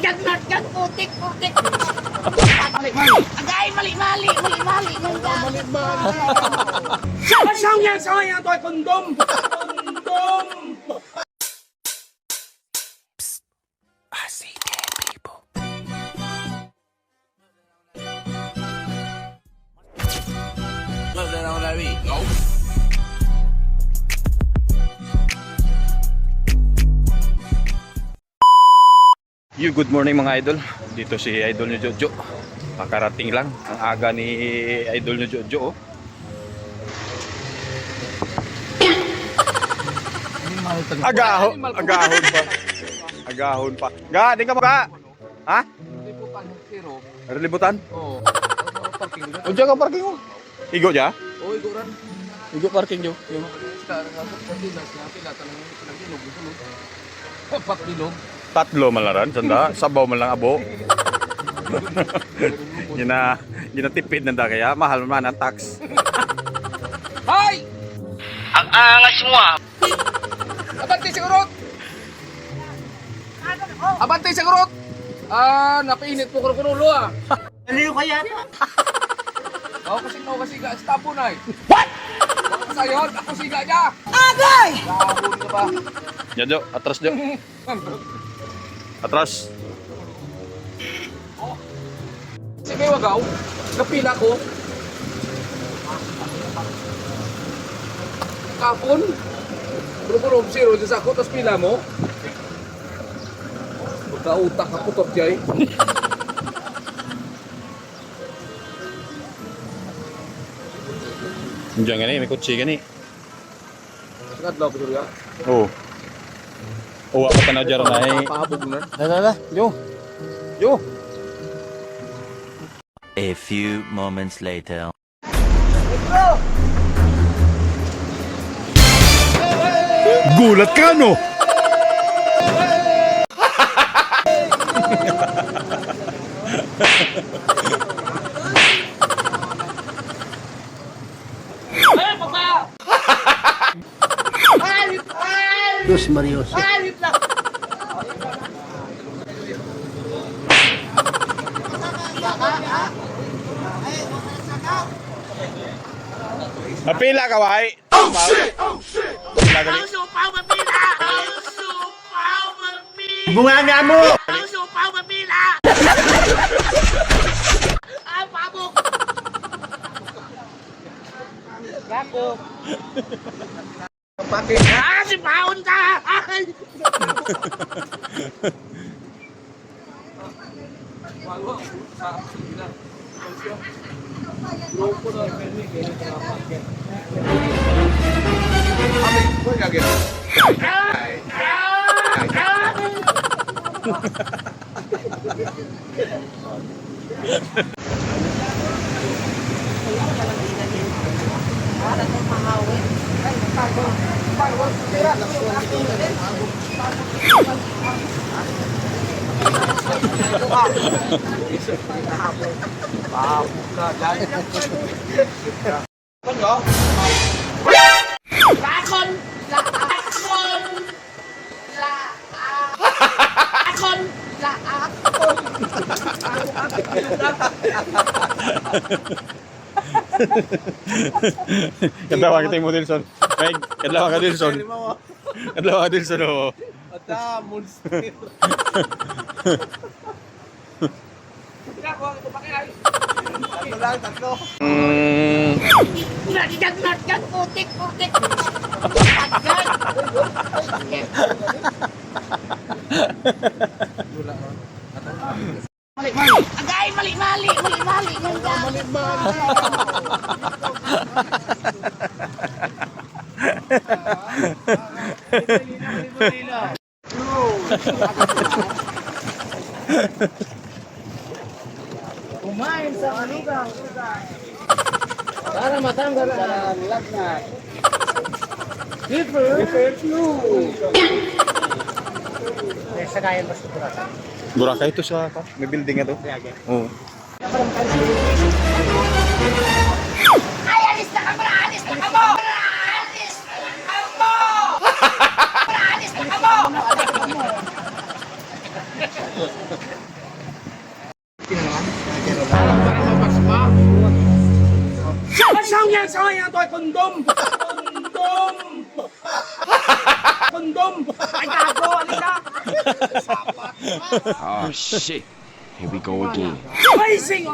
Nagkat, putik. Agay, mali. Saan yan? Saan yan? Ito ay kondom. Kondom. I see dead people. What's that on that beat? No. Good morning mga idol. Dito si idol ni Jojo. Pakarating lang ang aga ni idol ni Jojo. Agahon pa. Ga, di ka maka. Ha? Libutan? Oh. Parking. O diyan ka parking mo. Igo ja? Oh, iguran. Igo parking jo. Sekarang aku pergi nak pila tanang bilog. Pat bilog. Tatlo malaran, sanda. Sabaw man lang abo. Ginatipid nanda kaya mahal man ang tax. Hay! Ang angas mo ah. Abante sigurot. Abante sigurot. Ah, napainit po kuno ah. Aliw kaya na. Kasi ga stabo na eh. What? Sayon, ako siga niya. Agay! Labon ka ba? Jojo, atras jo. Atras. Si may wagaw, napila ko. Kapon. Bro, zero dyan sa ako, tapos pila mo. Magkautak ka putot jay. Diyan gani, may kutsi gani. Sangat daw ko ya. Oh. Oh, apa ka na dyan na eh. Pahabog na. Dala, yo. Yo. A few moments later. Gulat ka no? Dos Marios. Napila ka wai. Oh shit. Pila gali. Supaw, mapila. Bunga nga mo. Supaw, mapila. Ay, pabok. Gago. Pakai. Si Paon ka. Ay. Walau sa sila. Grupo na kami kaya na paket. Ami, boy kaget. Kadlawa kita mo Dilson. Meg, kadlawa ka Dilson. Kadlawa ka Dilson oh. Ada monster. Tatlo. Nagkat, putik. Agay, mali. Kumain sa alugang. Para matanggal ang lagnat. Different flu. Sa kaya mas Boracay. Boracay ito sa may building ito. Oo. Ay, alis na ka mo! Alis na ka mo! Saan yan to? Kondom! Kondom! Kondom! Ay, gago! Alin na! Oh shit. Here we go again. Amazing!